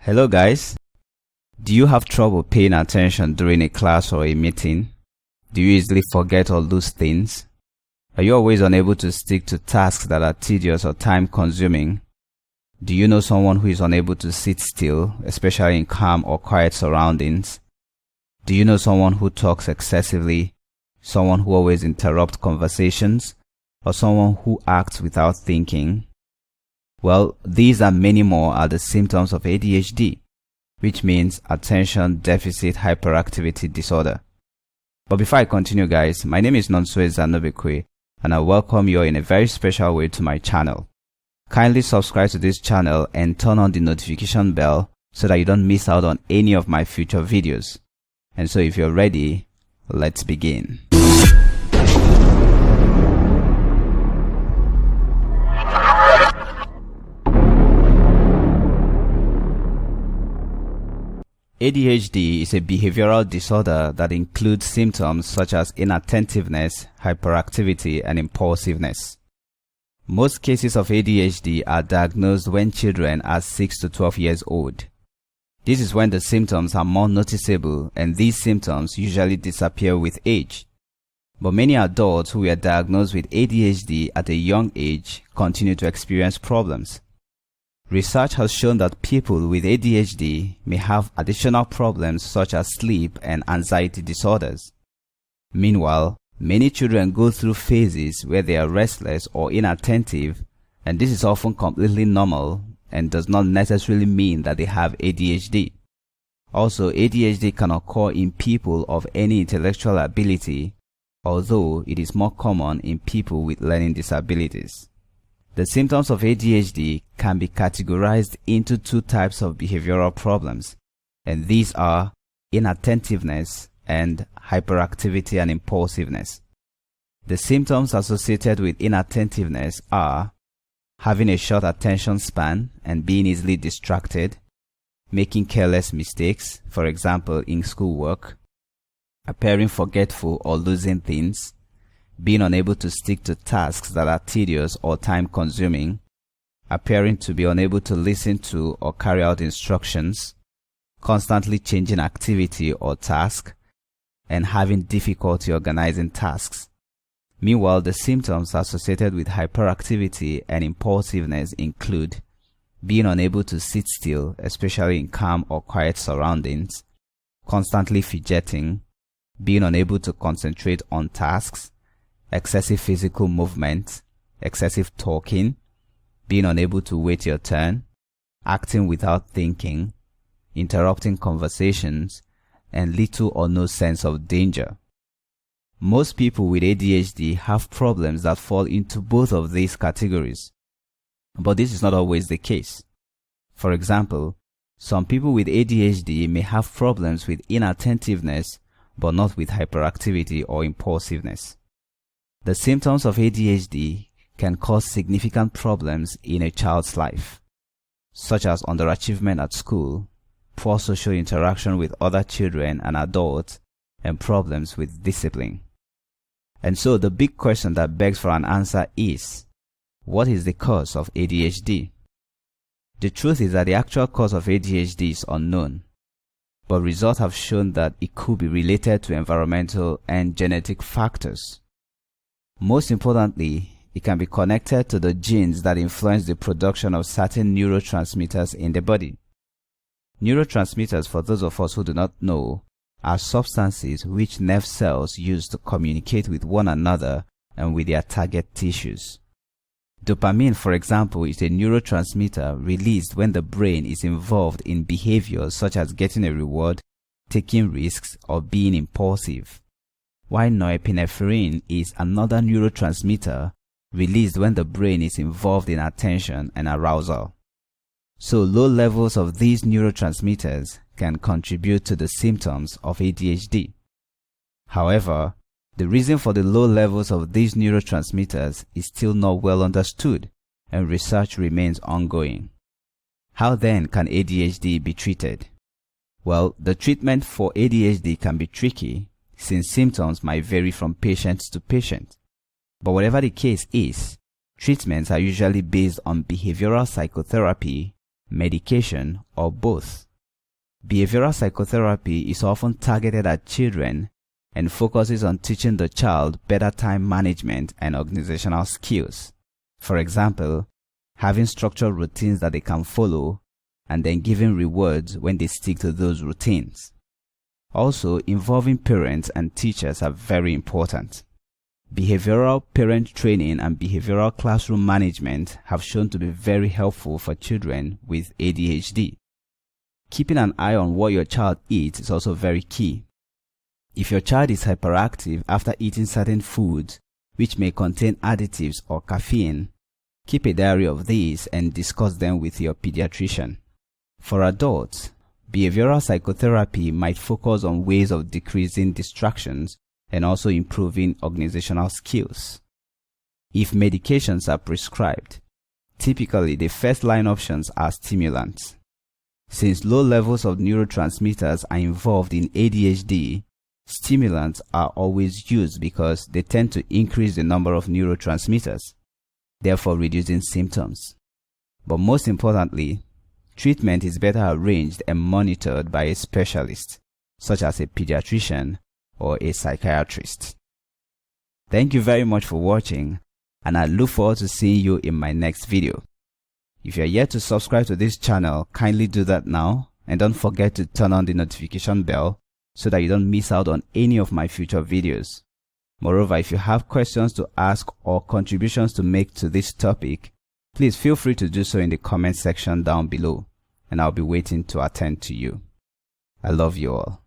Hello guys, do you have trouble paying attention during a class or a meeting? Do you easily forget or lose things? Are you always unable to stick to tasks that are tedious or time consuming? Do you know someone who is unable to sit still, especially in calm or quiet surroundings? Do you know someone who talks excessively, someone who always interrupts conversations, or someone who acts without thinking? Well, these and many more are the symptoms of ADHD, which means Attention Deficit Hyperactivity Disorder. But before I continue guys, my name is Nonso Zanobekwe and I welcome you in a very special way to my channel. Kindly subscribe to this channel and turn on the notification bell so that you don't miss out on any of my future videos. And so if you're ready, let's begin. ADHD is a behavioral disorder that includes symptoms such as inattentiveness, hyperactivity, and impulsiveness. Most cases of ADHD are diagnosed when children are 6 to 12 years old. This is when the symptoms are more noticeable, and these symptoms usually disappear with age. But many adults who were diagnosed with ADHD at a young age continue to experience problems. Research has shown that people with ADHD may have additional problems such as sleep and anxiety disorders. Meanwhile, many children go through phases where they are restless or inattentive, and this is often completely normal and does not necessarily mean that they have ADHD. Also, ADHD can occur in people of any intellectual ability, although it is more common in people with learning disabilities. The symptoms of ADHD can be categorized into two types of behavioral problems, and these are inattentiveness and hyperactivity and impulsiveness. The symptoms associated with inattentiveness are having a short attention span and being easily distracted, making careless mistakes, for example in schoolwork, appearing forgetful or losing things, being unable to stick to tasks that are tedious or time-consuming, appearing to be unable to listen to or carry out instructions, constantly changing activity or task, and having difficulty organizing tasks. Meanwhile, the symptoms associated with hyperactivity and impulsiveness include being unable to sit still, especially in calm or quiet surroundings, constantly fidgeting, being unable to concentrate on tasks, excessive physical movement, excessive talking, being unable to wait your turn, acting without thinking, interrupting conversations, and little or no sense of danger. Most people with ADHD have problems that fall into both of these categories, but this is not always the case. For example, some people with ADHD may have problems with inattentiveness, but not with hyperactivity or impulsiveness. The symptoms of ADHD can cause significant problems in a child's life, such as underachievement at school, poor social interaction with other children and adults, and problems with discipline. And so the big question that begs for an answer is, what is the cause of ADHD? The truth is that the actual cause of ADHD is unknown, but results have shown that it could be related to environmental and genetic factors. Most importantly, it can be connected to the genes that influence the production of certain neurotransmitters in the body. Neurotransmitters, for those of us who do not know, are substances which nerve cells use to communicate with one another and with their target tissues. Dopamine, for example, is a neurotransmitter released when the brain is involved in behaviors such as getting a reward, taking risks, or being impulsive. While norepinephrine is another neurotransmitter released when the brain is involved in attention and arousal. So low levels of these neurotransmitters can contribute to the symptoms of ADHD. However, the reason for the low levels of these neurotransmitters is still not well understood, and research remains ongoing. How then can ADHD be treated? Well, the treatment for ADHD can be tricky, since symptoms might vary from patient to patient. But whatever the case is, treatments are usually based on behavioral psychotherapy, medication, or both. Behavioral psychotherapy is often targeted at children and focuses on teaching the child better time management and organizational skills. For example, having structured routines that they can follow and then giving rewards when they stick to those routines. Also, involving parents and teachers are very important. Behavioral parent training and behavioral classroom management have shown to be very helpful for children with ADHD. Keeping an eye on what your child eats is also very key. If your child is hyperactive after eating certain foods which may contain additives or caffeine, keep a diary of these and discuss them with your pediatrician. For adults, behavioral psychotherapy might focus on ways of decreasing distractions and also improving organizational skills. If medications are prescribed, typically the first line options are stimulants. Since low levels of neurotransmitters are involved in ADHD, stimulants are always used because they tend to increase the number of neurotransmitters, therefore reducing symptoms. But most importantly, treatment is better arranged and monitored by a specialist, such as a pediatrician or a psychiatrist. Thank you very much for watching, and I look forward to seeing you in my next video. If you are yet to subscribe to this channel, kindly do that now, and don't forget to turn on the notification bell so that you don't miss out on any of my future videos. Moreover, if you have questions to ask or contributions to make to this topic, please feel free to do so in the comment section down below, and I'll be waiting to attend to you. I love you all.